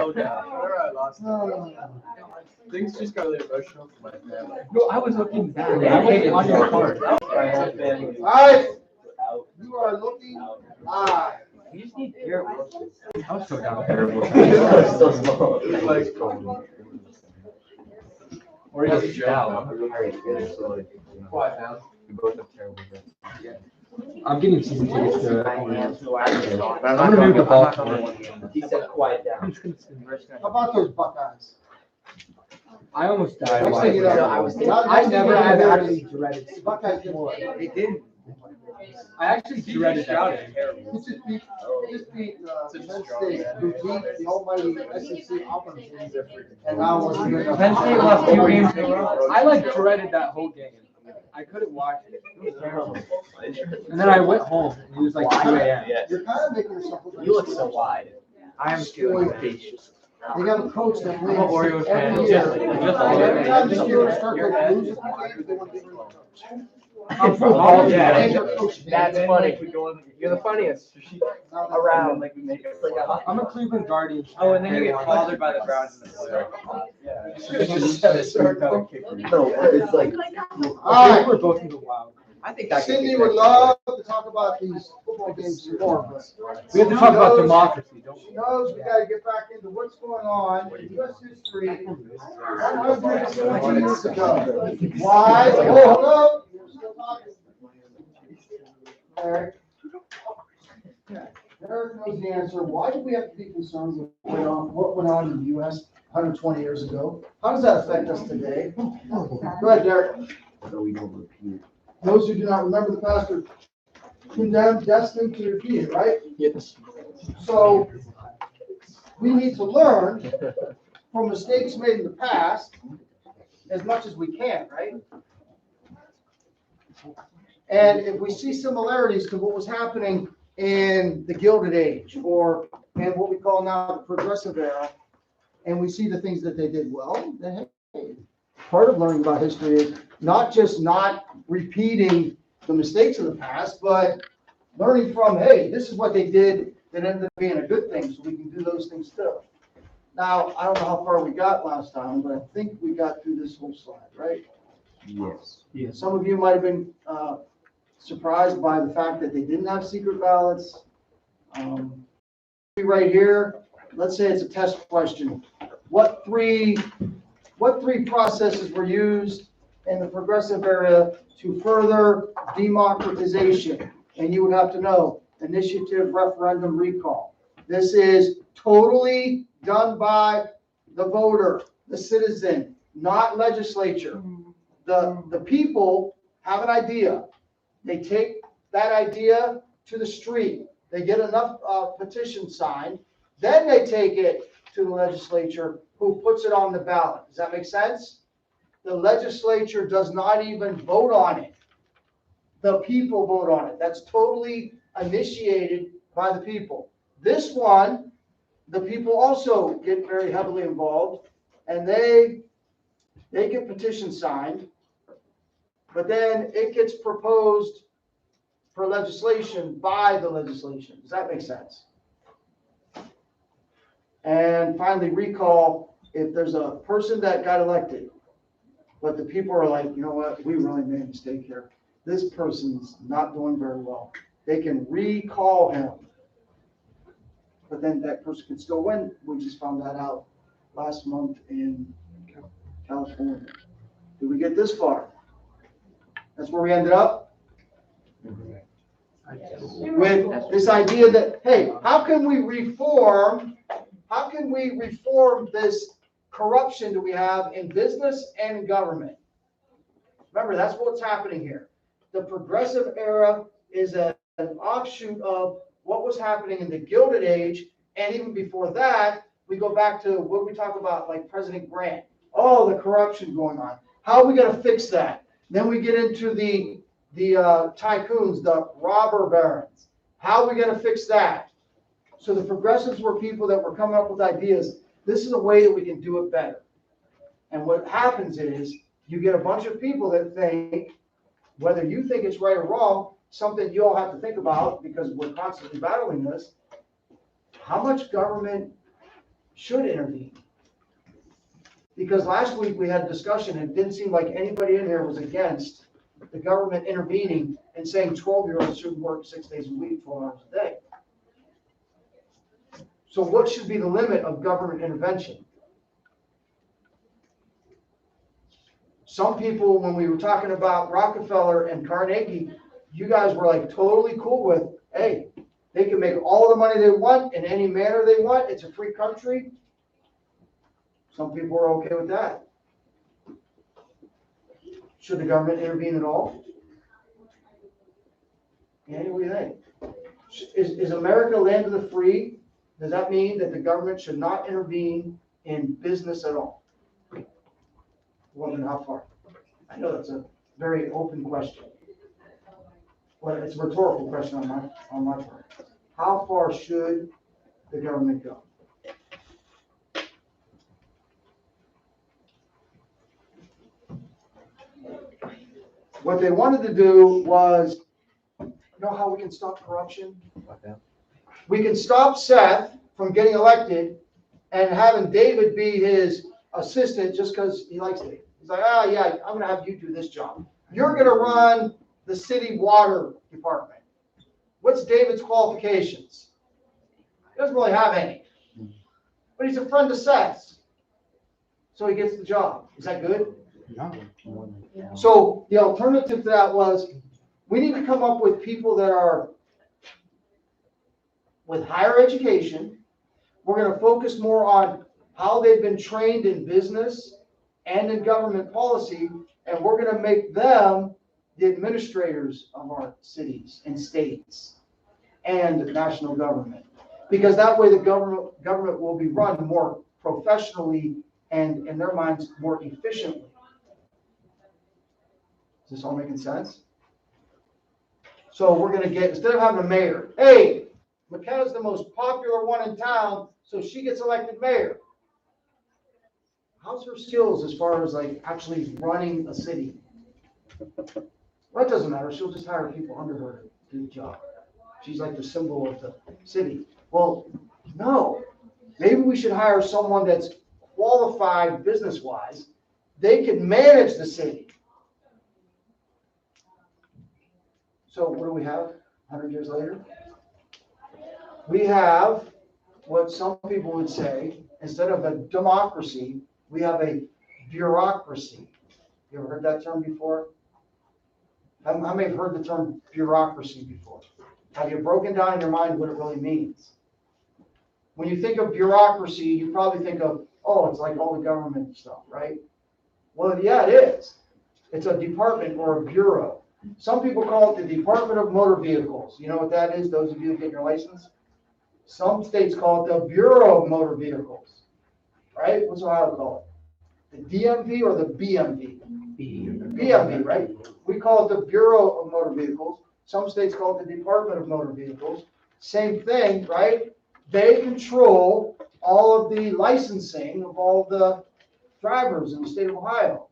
slowed down. Whenever I lost things just got really emotional for my family. No, I was looking back. I wasn't on your card. Alright, you are looking live. We just need Garrett Wilson. I was so down. Terrible. So small. It's like, Or That's just a joke. down. quiet down. We both have terrible breath. I'm getting season tickets to it. I'm gonna move the ball. He said quiet down. I'm just gonna sit. How about those Buckeyes? I almost died. Next thing you know, I never have actually dreaded. Buckeyes did what? They didn't. I actually dreaded that. Just beat Penn State, who beat the almighty SEC Auburn team, and now was good enough. Penn State lost 2 games in a row. I like dreaded that whole game. I couldn't watch it. It was terrible. And then I went home. And it was like 2 a.m. You're kind of making yourself look like You look so wide. I am feeling They got a coach that I'm wins an Orioles fan. every year. Just And every time this year starts You're- like losing, they want to get rid of the coach. I'm from Boston. That's funny. You're the funniest around. Like we make it. I'm a Cleveland Guardians. Oh, and then you get fathered by the Browns in the playoffs. No, it's like. All right. We're both in the Wild. I think that. Cindy would love to talk about these football games some more, but We have to talk about democracy, don't she we? knows we gotta get back into what's going on in U.S. history 170 years ago. Why? Hold up. We're still talking. Eric. Eric knows the answer. Why do we have to be concerned with what went on in the U.S. 120 years ago? How does that affect us today? Go ahead, Derek. So we don't repeat. Those who do not remember the past are condemned, destined to repeat it, right? Yes. So we need to learn from mistakes made in the past as much as we can, right? And if we see similarities to what was happening in the Gilded Age or in what we call now the Progressive Era, and we see the things that they did well, then hey, part of learning about history is not just not repeating the mistakes of the past, but learning from, hey, this is what they did that ended up being a good thing, so we can do those things too. Now, I don't know how far we got last time, but I think we got through this whole slide, right? Yes. Some of you might have been surprised by the fact that they didn't have secret ballots. Right here, let's say it's a test question. What three processes were used in the Progressive Era to further democratization? And you would have to know initiative, referendum, recall. This is totally done by the voter, the citizen, not legislature. The people have an idea. They take that idea to the street. They get enough petitions signed. Then they take it to the legislature, who puts it on the ballot. Does that make sense? The legislature does not even vote on it. The people vote on it. That's totally initiated by the people. This one, the people also get very heavily involved, and they get petitions signed, but then it gets proposed for legislation by the legislation. Does that make sense? And finally, recall, if there's a person that got elected, but the people are like, you know what, we really made a mistake here. This person's not doing very well. They can recall him. But then that person can still win. We just found that out last month in California. Did we get this far? That's where we ended up? With this idea that, hey, how can we reform this corruption that we have in business and in government? Remember, that's what's happening here. The Progressive Era is an offshoot of what was happening in the Gilded Age, and even before that, we go back to what we talk about, like President Grant. Oh, the corruption going on. How are we going to fix that? Then we get into the tycoons, the robber barons. How are we going to fix that? So the progressives were people that were coming up with ideas. This is a way that we can do it better. And what happens is you get a bunch of people that think, whether you think it's right or wrong, something you all have to think about because we're constantly battling this. How much government should intervene. Because last week we had a discussion and it didn't seem like anybody in here was against the government intervening and saying 12-year-olds should work 6 days a week, 12 hours a day. So what should be the limit of government intervention? Some people, when we were talking about Rockefeller and Carnegie, you guys were like totally cool with, hey, they can make all the money they want in any manner they want. It's a free country. Some people are okay with that. Should the government intervene at all? Andy, what do you think? Is America land of the free? Does that mean that the government should not intervene in business at all? Wondering how far? I know that's a very open question. Well, it's a rhetorical question on my part. How far should the government go? What they wanted to do was, you know how we can stop corruption? We can stop Seth from getting elected and having David be his assistant just because he likes David. He's like, oh yeah, I'm going to have you do this job. You're going to run the city water department. What's David's qualifications? He doesn't really have any. But he's a friend of Seth's. So he gets the job. Is that good? So the alternative to that was, we need to come up with people that are with higher education. We're going to focus more on how they've been trained in business and in government policy, and we're going to make them the administrators of our cities and states and national government. Because that way the government will be run more professionally and, in their minds, more efficiently. Is this all making sense? So we're going to get, instead of having a mayor, hey, McKenna's the most popular one in town, so she gets elected mayor. How's her skills as far as like actually running a city? Well, it doesn't matter. She'll just hire people under her to do the job. She's like the symbol of the city. Well, no. Maybe we should hire someone that's qualified business-wise. They can manage the city. So what do we have 100 years later? We have what some people would say, instead of a democracy, we have a bureaucracy. You ever heard that term before? I may have heard the term bureaucracy before. Have you broken down in your mind what it really means? When you think of bureaucracy, you probably think of, oh, it's like all the government stuff, right? Well, yeah, it is. It's a department or a bureau. Some people call it the Department of Motor Vehicles. You know what that is, those of you that get your license? Some states call it the Bureau of Motor Vehicles, right? What's Ohio call it? The DMV or the BMV? BMV, right? We call it the Bureau of Motor Vehicles. Some states call it the Department of Motor Vehicles. Same thing, right? They control all of the licensing of all the drivers in the state of Ohio.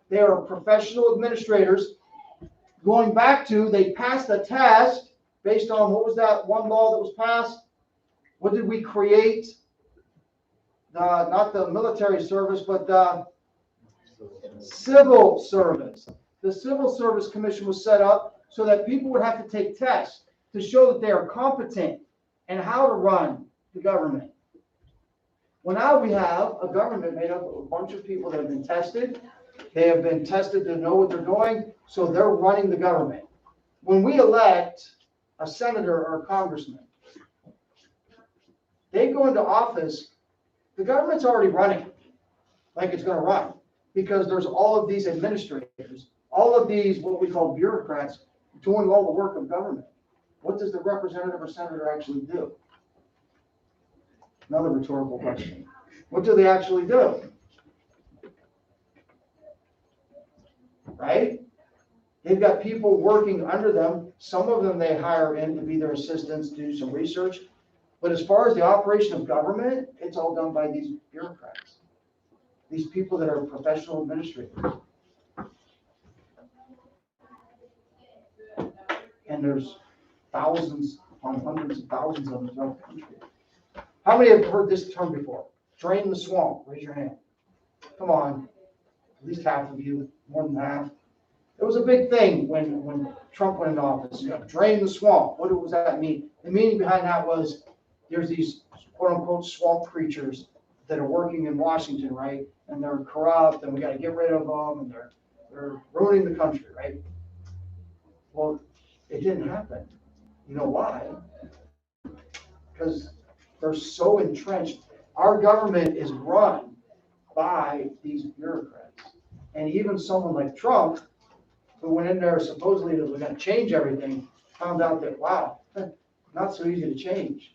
They are professional administrators. Going back to, they passed a test based on, what was that one law that was passed? What did we create? Not the military service, but the civil service. The Civil Service Commission was set up so that people would have to take tests to show that they are competent and how to run the government. Well, now we have a government made up of a bunch of people that have been tested. They have been tested to know what they're doing, so they're running the government. When we elect a senator or a congressman, they go into office, the government's already running like it's going to run, because there's all of these administrators, all of these what we call bureaucrats doing all the work of government. What does the representative or senator actually do? Another rhetorical question. What do they actually do? Right? They've got people working under them. Some of them they hire in to be their assistants, do some research. But as far as the operation of government, it's all done by these bureaucrats. These people that are professional administrators. And there's thousands upon hundreds of thousands of them throughout the country. How many have heard this term before? Drain the swamp, raise your hand. Come on, at least half of you, more than half. It was a big thing when Trump went into office, drain the swamp. What does that mean? The meaning behind that was there's these quote unquote swamp creatures that are working in Washington, right? And they're corrupt and we got to get rid of them and they're ruining the country, right? Well, it didn't happen. You know why? Because they're so entrenched. Our government is run by these bureaucrats. And even someone like Trump, who went in there supposedly that we're going to change everything, found out that, wow, not so easy to change.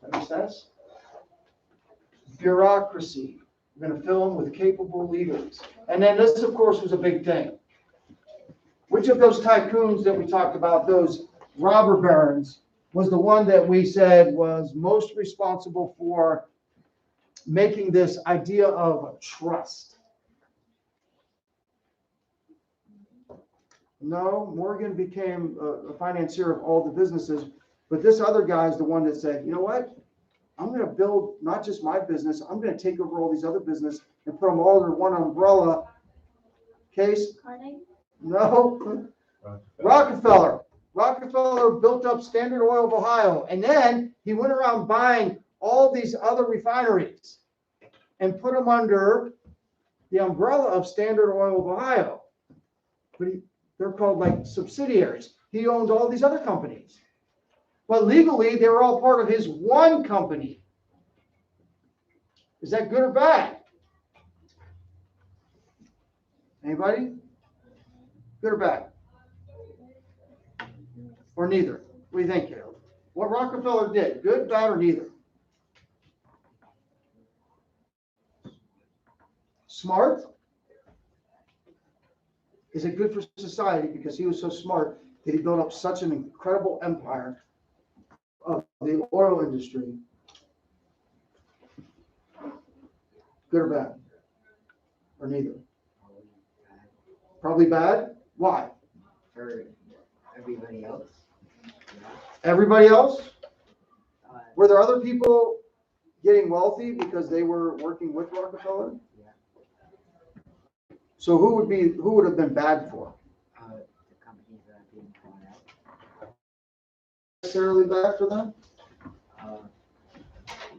That makes sense? Bureaucracy. We're going to fill them with capable leaders. And then this, of course, was a big thing. Which of those tycoons that we talked about, those robber barons, was the one that we said was most responsible for making this idea of trust? No, Morgan became a financier of all the businesses, but this other guy is the one that said, you know what? I'm going to build not just my business, I'm going to take over all these other businesses and put them all under one umbrella. Case? Carnegie? No. Rockefeller. Rockefeller built up Standard Oil of Ohio, and then he went around buying all these other refineries and put them under the umbrella of Standard Oil of Ohio. But they're called like subsidiaries. He owned all these other companies. But legally, they were all part of his one company. Is that good or bad? Anybody? Good or bad? Or neither? What do you think, Caleb? What Rockefeller did, good, bad, or neither? Smart? Is it good for society because he was so smart that he built up such an incredible empire of the oil industry? Good or bad? Or neither? Probably bad? Why? For everybody else. Everybody else? Were there other people getting wealthy because they were working with Rockefeller? Yeah. So who would have been bad for? The companies that are being thrown out. Necessarily bad for them? Uh,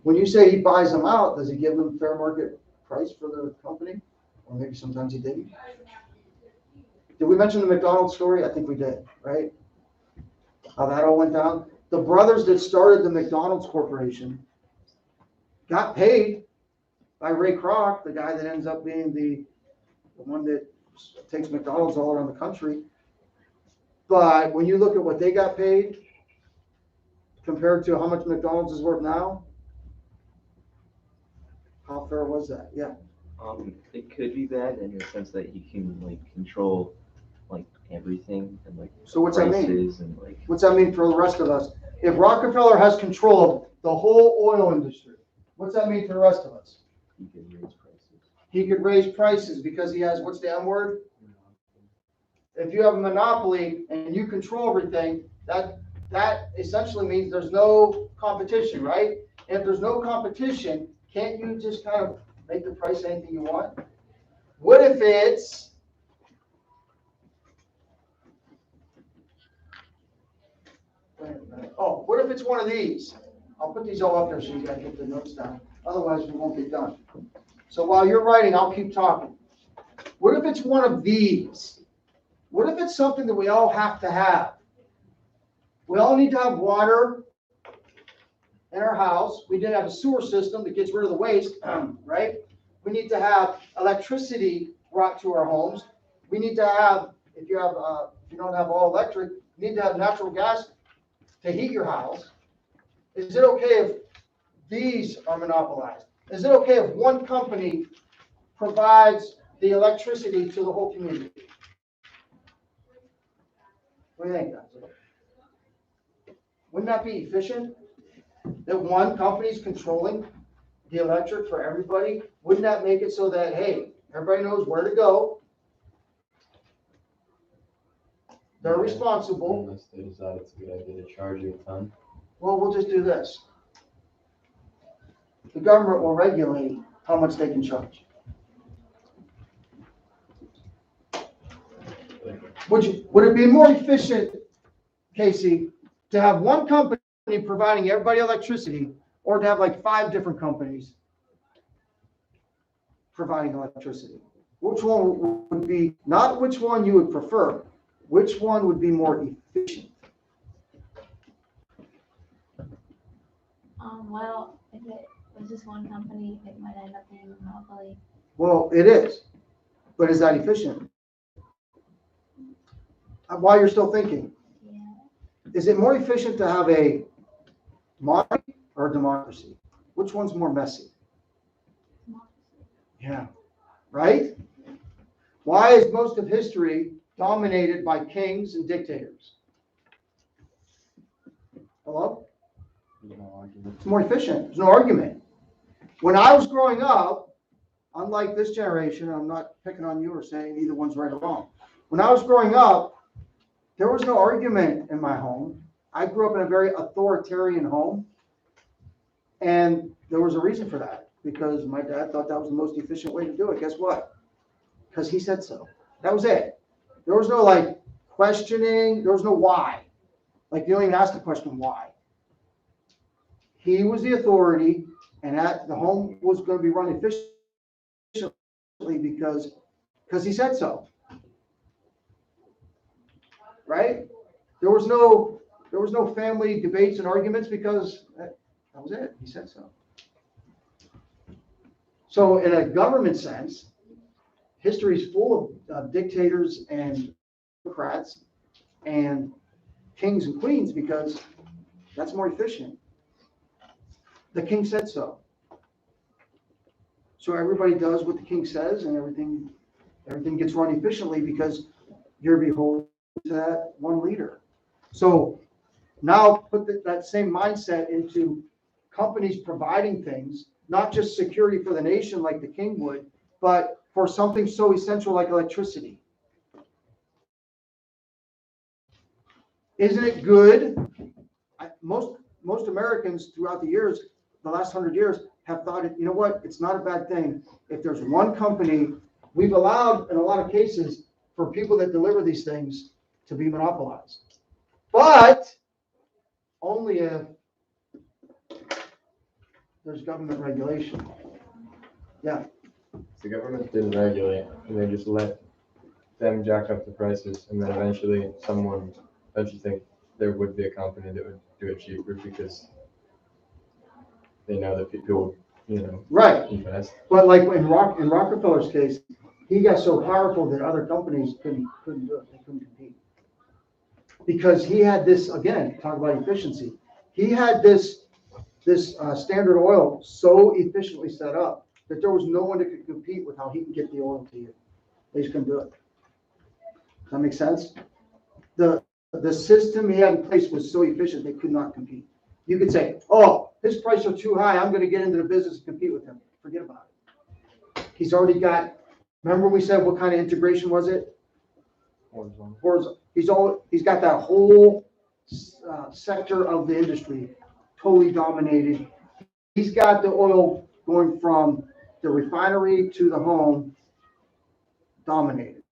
When you say he buys them out, does he give them fair market price for the company? Or maybe sometimes he didn't. Did we mention the McDonald's story? I think we did, right? How that all went down. The brothers that started the McDonald's Corporation got paid by Ray Kroc, the guy that ends up being the one that takes McDonald's all around the country. But when you look at what they got paid compared to how much McDonald's is worth now, how fair was that? Yeah. It could be bad in the sense that he can like control like everything and like So what's that mean? prices and like What's that mean for the rest of us? If Rockefeller has control of the whole oil industry, what's that mean for the rest of us? he can raise prices. He could raise prices because he has, what's the M word? If you have a monopoly and you control everything, that essentially means there's no competition, right? If there's no competition, can't you just kind of make the price anything you want? What if it's what if it's one of these? I'll put these all up there so you guys get the notes down. Otherwise, we won't get done. So while you're writing, I'll keep talking. What if it's one of these? What if it's something that we all have to have? We all need to have water in our house. We need to have a sewer system that gets rid of the waste, right? We need to have electricity brought to our homes. We need to have, if you don't have all electric, you need to have natural gas to heat your house. Is it okay if these are monopolized? Is it okay if one company provides the electricity to the whole community? What do you think, guys? Wouldn't that be efficient? That one company is controlling the electric for everybody? Wouldn't that make it so that, hey, everybody knows where to go? They're responsible. Unless they decide it's a good idea to charge you a ton. Well, we'll just do this. the government will regulate how much they can charge. Would it be more efficient, Casey, to have one company providing everybody electricity, or to have like 5 different companies providing electricity? Which one would be, not which one you would prefer, which one would be more efficient? Well, if it was just one company, it might end up being a monopoly. Well, it is, but is that efficient? While you're still thinking, Yeah. is it more efficient to have a monarchy or a democracy? Which one's more messy? Yeah, right? Why is most of history dominated by kings and dictators? Hello? It's more efficient. There's no argument. When I was growing up, unlike this generation, I'm not picking on you or saying either one's right or wrong. When I was growing up, there was no argument in my home. I grew up in a very authoritarian home. And there was a reason for that, because my dad thought that was the most efficient way to do it. Guess what? Because he said so. That was it. There was no like questioning. There was no why. Like you don't even ask the question why. He was the authority, and the home was going to be run efficiently because he said so. Right? There was no family debates and arguments because that was it. He said so. So in a government sense, history is full of dictators and democrats and kings and queens because that's more efficient. The king said so. So everybody does what the king says, and everything gets run efficiently because you're beholden to that one leader. So now put that same mindset into companies providing things, not just security for the nation like the king would, but for something so essential like electricity. Isn't it good? Most Americans throughout the years, the last 100 years, have thought, you know what, it's not a bad thing if there's one company. We've allowed, in a lot of cases, for people that deliver these things to be monopolized. But only if there's government regulation. Yeah. The government didn't regulate, and they just let them jack up the prices, and then eventually don't you think there would be a company that would do it cheaper because they know that people, right, invest? But like in Rockefeller's case, he got so powerful that other companies couldn't do it. They couldn't compete because he had this, again, talk about efficiency. He had this Standard Oil so efficiently set up that there was no one that could compete with how he can get the oil to you. They just couldn't do it. Does that make sense? The system he had in place was so efficient they could not compete. You could say, oh, his prices are too high, I'm going to get into the business and compete with him. Forget about it. He's already got, remember we said what kind of integration was it? Horizontal. He's got that whole sector of the industry totally dominated. He's got the oil going from the refinery to the home dominated.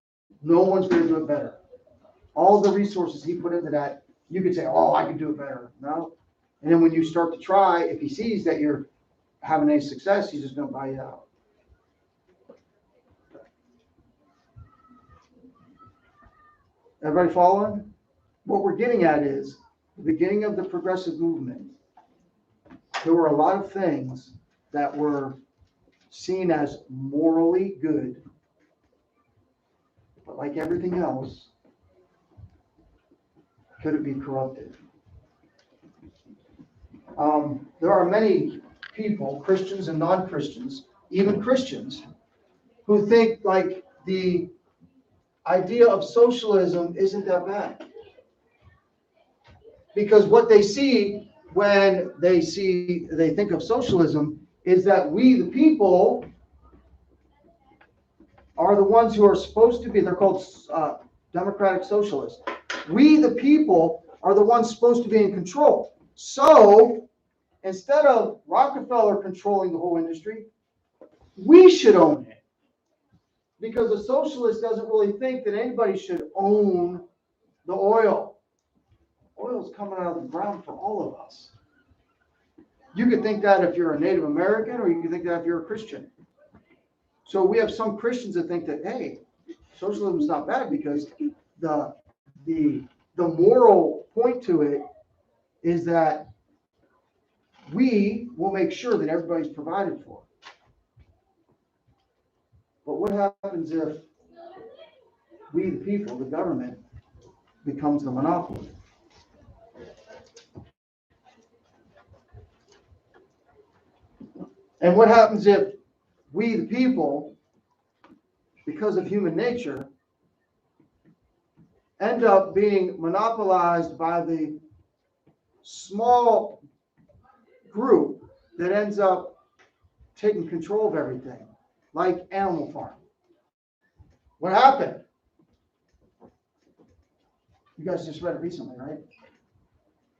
No one's going to do it better. All the resources he put into that, you could say, oh, I can do it better. No. And then when you start to try, if he sees that you're having any success, he's just going to buy you out. Everybody following? What we're getting at is the beginning of the progressive movement. There were a lot of things that were seen as morally good, but like everything else, could it be corrupted? There are many people, Christians and non-Christians, even Christians, who think like the idea of socialism isn't that bad. Because what they see when they think of socialism is that we, the people, are the ones who are supposed to be, they're called democratic socialists. We, the people, are the ones supposed to be in control. So instead of Rockefeller controlling the whole industry, we should own it. Because a socialist doesn't really think that anybody should own the oil. Oil's coming out of the ground for all of us. You could think that if you're a Native American, or you could think that if you're a Christian. So we have some Christians that think that, hey, socialism is not bad because the moral point to it is that we will make sure that everybody's provided for. But what happens if we, the people, the government, becomes the monopoly? And what happens if we, the people, because of human nature, end up being monopolized by the small group that ends up taking control of everything, like Animal Farm? What happened? You guys just read it recently, right?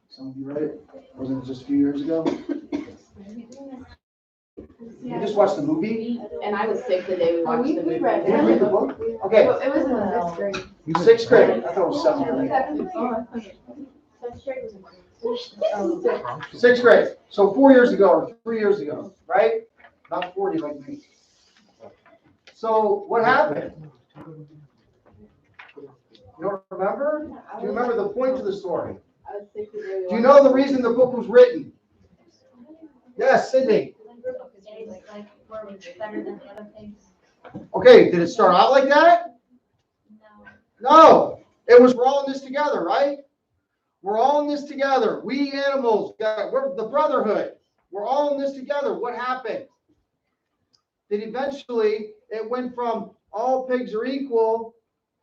Some of you read it? Wasn't it just a few years ago? You just watched the movie? And I was sick the day we watched the movie. Did you read the book? Okay, It was in the fifth grade. sixth grade. I thought it was seventh grade. Sixth grade. So 4 years ago or 3 years ago, right? Not 40 like me. So what happened? You don't remember? Do you remember the point of the story? I was sick the day we watched. Do you know the reason the book was written? Yes, Sydney. Like, where was it better than the other things? Okay, did it start out like that? No. No. It was, we're all in this together, right? We're all in this together. We animals, we're the brotherhood. We're all in this together. What happened? That eventually it went from all pigs are equal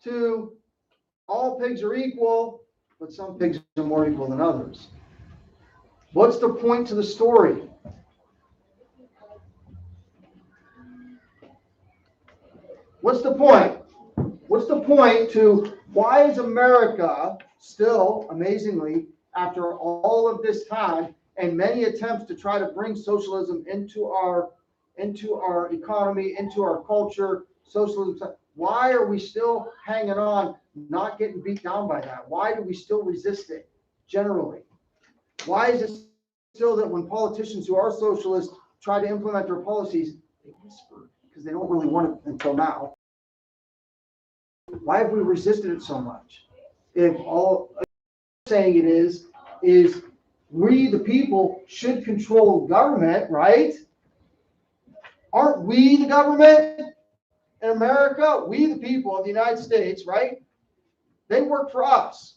to all pigs are equal, but some pigs are more equal than others. What's the point to the story? What's the point? What's the point to why is America still, amazingly, after all of this time and many attempts to try to bring socialism into our economy, into our culture, socialism, why are we still hanging on, not getting beat down by that? Why do we still resist it generally? Why is it still that when politicians who are socialists try to implement their policies, they whisper because they don't really want it until now? Why have we resisted it so much? If all I'm saying it is we, the people, should control government, right? Aren't we the government in America? We, the people of the United States, right? They work for us.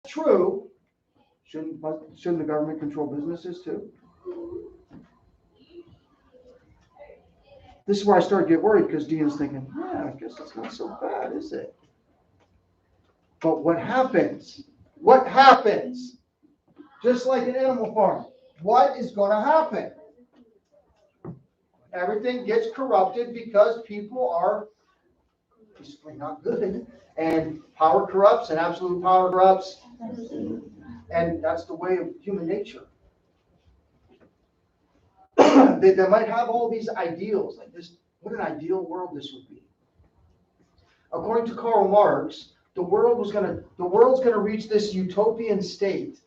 True. Shouldn't the government control businesses too? This is where I started to get worried because Dean's thinking, yeah, I guess it's not so bad, is it? But what happens? What happens? Just like an Animal Farm, what is going to happen? Everything gets corrupted because people are basically not good. And power corrupts and absolute power corrupts. And that's the way of human nature. They might have all these ideals like this. What an ideal world this would be. According to Karl Marx, the world's going to reach this utopian state.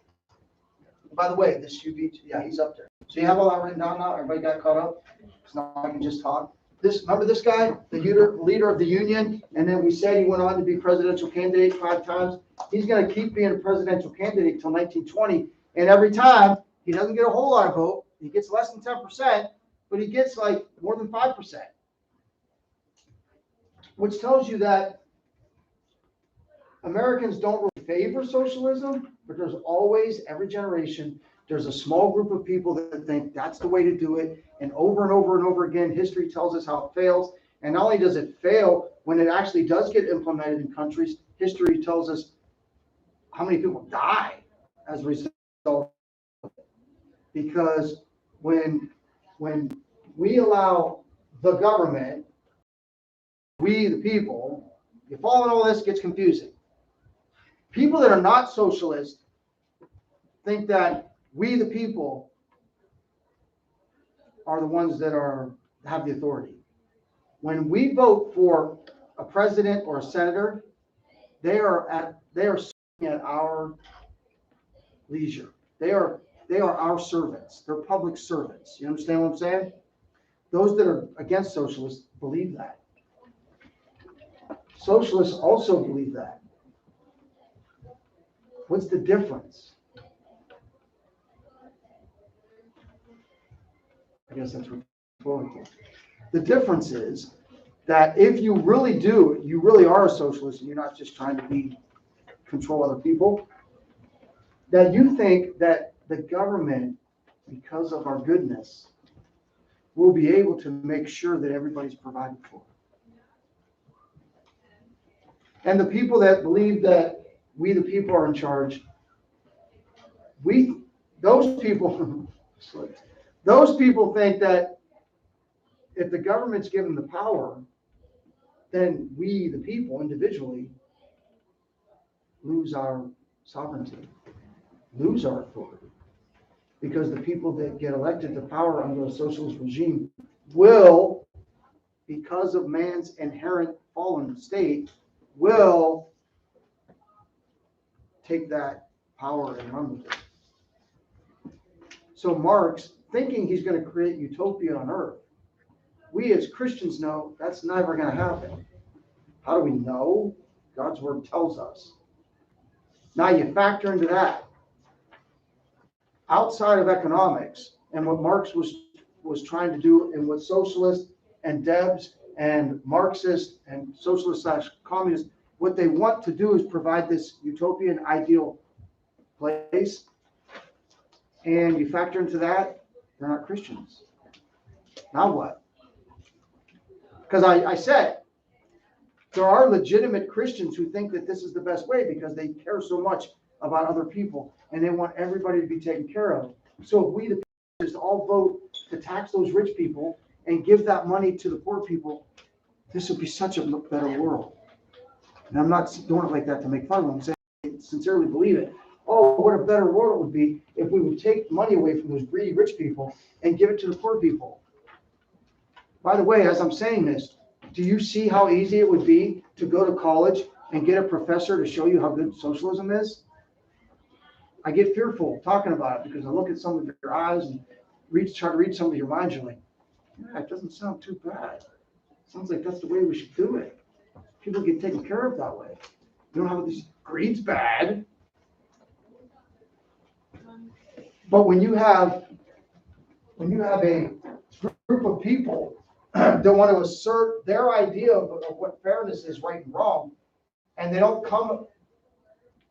By the way, this UV, yeah, he's up there. So you have all that written down now? Everybody got caught up? Because now I can just talk. Remember this guy, the leader of the union, and then we said he went on to be presidential candidate 5 times. He's going to keep being a presidential candidate until 1920, and every time he doesn't get a whole lot of vote. He gets less than 10%, but he gets like more than 5%, which tells you that Americans don't really favor socialism, but there's always, every generation, there's a small group of people that think that's the way to do it. And over again, history tells us how it fails. And not only does it fail, when it actually does get implemented in countries, history tells us how many people die as a result of it. Because when we allow the government, we the people, you follow all this, gets confusing. People that are not socialist think that We, the people, are the ones that have the authority. When we vote for a president or a senator, they are serving at our leisure. They are our servants. They're public servants. You understand what I'm saying? Those that are against socialists believe that. Socialists also believe that. What's the difference? I guess that's rhetorical. The difference is that if you really do, you really are a socialist and you're not just trying to control other people, that you think that the government, because of our goodness, will be able to make sure that everybody's provided for. And the people that believe that we, the people, are in charge, those people think that if the government's given the power, then we, the people, individually, lose our sovereignty, lose our authority. Because the people that get elected to power under a socialist regime will, because of man's inherent fallen state, will take that power and run with it. So Marx, thinking he's going to create utopia on earth, we as Christians know that's never going to happen. How do we know? God's word tells us. Now you factor into that. Outside of economics and what Marx was trying to do, and what socialists and Debs and Marxists and socialist/communists, what they want to do is provide this utopian ideal place. And you factor into that, they're not Christians. Now what? Because I said, there are legitimate Christians who think that this is the best way because they care so much about other people and they want everybody to be taken care of. So if we, the people, just all vote to tax those rich people and give that money to the poor people, this would be such a better world. And I'm not doing it like that to make fun of them. I'm saying I sincerely believe it. Oh, what a better world it would be if we would take money away from those greedy rich people and give it to the poor people. By the way, as I'm saying this, do you see how easy it would be to go to college and get a professor to show you how good socialism is? I get fearful talking about it because I look at some of your eyes and try to read some of your minds. You're like, yeah, it doesn't sound too bad. Sounds like that's the way we should do it. People get taken care of that way. You don't have these greed's bad. But when you have a group of people that want to assert their idea of what fairness is, right and wrong, and they don't come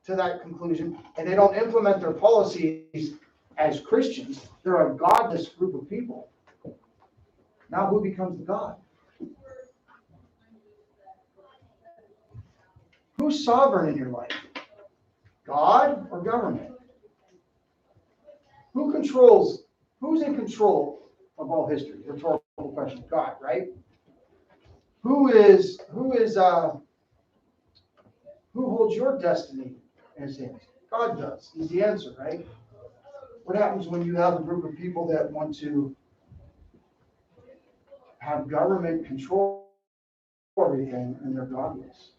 to that conclusion, and they don't implement their policies as Christians, they're a godless group of people. Now who becomes the God? Who's sovereign in your life? God or government? Who's in control of all history? Rhetorical question. God, right? Who holds your destiny in his hands? God does. He's the answer, right? What happens when you have a group of people that want to have government control everything and they're godless?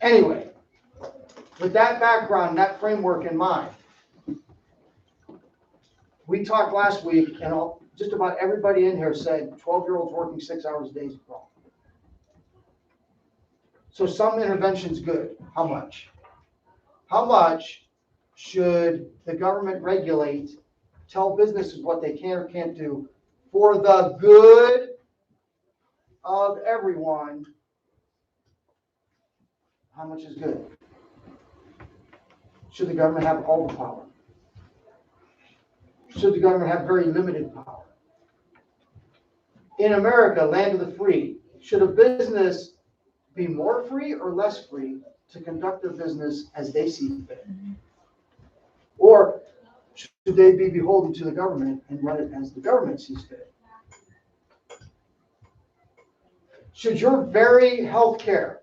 Anyway, with that background, that framework in mind, we talked last week, and just about everybody in here said 12-year-olds working 6 hours a day is wrong. So some intervention's good. How much? How much should the government regulate, tell businesses what they can or can't do for the good of everyone? How much is good? Should the government have all the power? Should the government have very limited power? In America, land of the free, should a business be more free or less free to conduct their business as they see fit? Or should they be beholden to the government and run it as the government sees fit? Should your very health care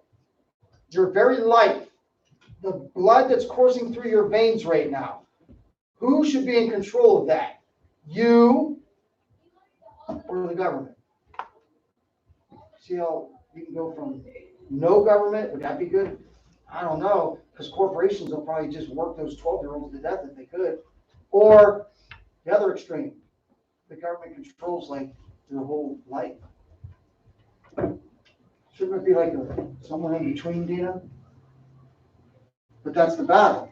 your very life, the blood that's coursing through your veins right now, who should be in control of that? You or the government? See how you can go from no government, would that be good? I don't know, because corporations will probably just work those 12-year-olds to death if they could. Or the other extreme, the government controls like their whole life. Shouldn't it be like somewhere in between, Dina? But that's the battle.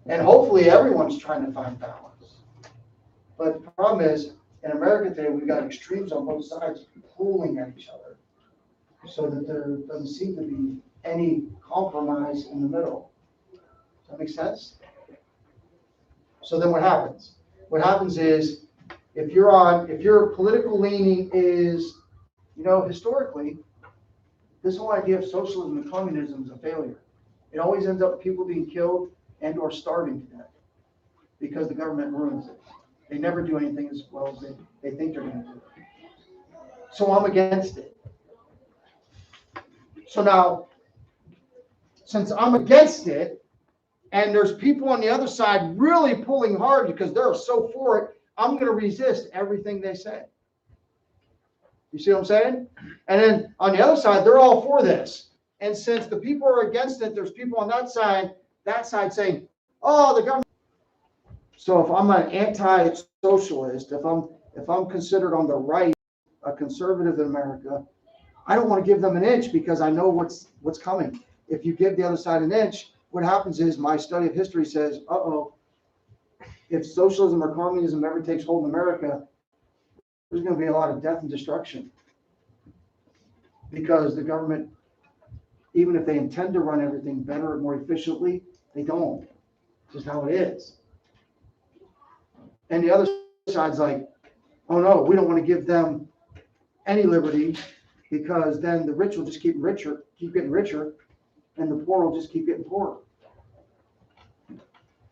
And hopefully everyone's trying to find balance. But the problem is, in America today, we've got extremes on both sides pulling at each other so that there doesn't seem to be any compromise in the middle. Does that make sense? So then what happens? What happens is, if your political leaning is, historically, this whole idea of socialism and communism is a failure. It always ends up people being killed and or starving to death because the government ruins it. They never do anything as well as they think they're going to do. So I'm against it. So now, since I'm against it, and there's people on the other side really pulling hard because they're so for it, I'm going to resist everything they say. You see what I'm saying? And then on the other side, they're all for this. And since the people are against it, there's people on that side saying, oh, the government. So if I'm an anti-socialist, if I'm considered on the right, a conservative in America, I don't want to give them an inch because I know what's coming. If you give the other side an inch, what happens is my study of history says, if socialism or communism ever takes hold in America, there's going to be a lot of death and destruction. Because the government, even if they intend to run everything better and more efficiently, they don't. It's just how it is. And the other side's like, oh no, we don't want to give them any liberty because then the rich will just keep getting richer, and the poor will just keep getting poorer.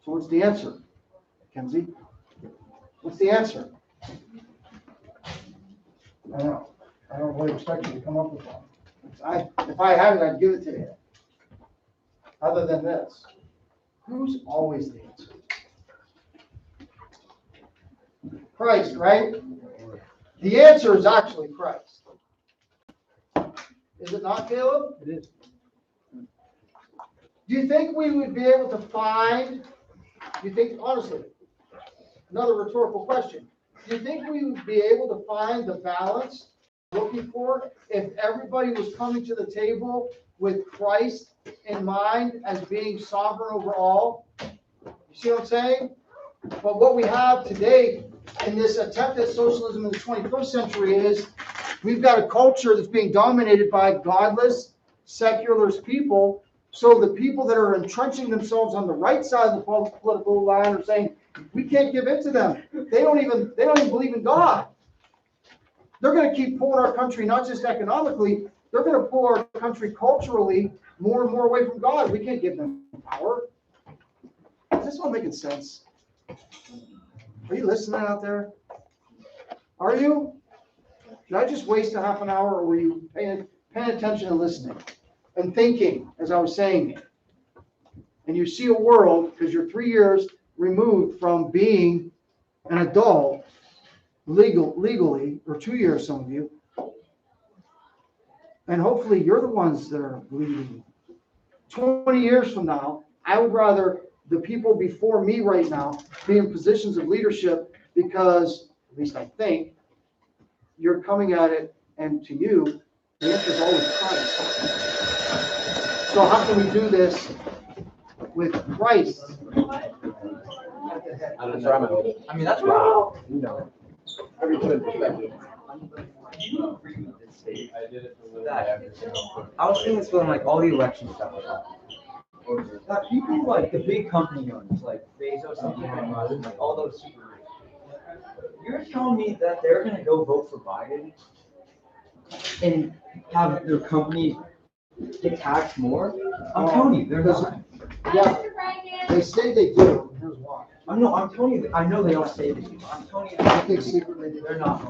So what's the answer, Kenzie? What's the answer? I don't really expect you to come up with one. If I had it, I'd give it to you. Other than this, who's always the answer? Christ, right? The answer is actually Christ. Is it not, Caleb? It is. Do you think we would be able to find, honestly, another rhetorical question, do you think we would be able to find the balance we're looking for if everybody was coming to the table with Christ in mind as being sovereign over all? You see what I'm saying? But what we have today in this attempt at socialism in the 21st century is we've got a culture that's being dominated by godless, secularist people. So the people that are entrenching themselves on the right side of the political line are saying, we can't give in to them. They don't even believe in God. They're going to keep pulling our country, not just economically, they're going to pull our country culturally more and more away from God. We can't give them power. Is this all making sense? Are you listening out there? Are you? Did I just waste a half an hour, or were you paying attention and listening and thinking as I was saying it? And you see a world, because you're 3 years removed from being an adult legally, or 2 years, some of you, and hopefully you're the ones that are leading. 20 years from now, I would rather the people before me right now be in positions of leadership, because at least I think you're coming at it, and to you, the answer is always Christ. So how can we do this with Christ? That's where I'm at. I mean, that's wow. You know. I was thinking this when like all the election stuff was happening. That people like the big company owners, like Bezos and Elon Musk, and like all those super rich. You're telling me that they're gonna go vote for Biden and have their company get taxed more? I'm telling you, they're not. Yeah, they say they do. Here's why. I'm telling you, I know they don't say they do. I'm telling you, I think secretly they're not.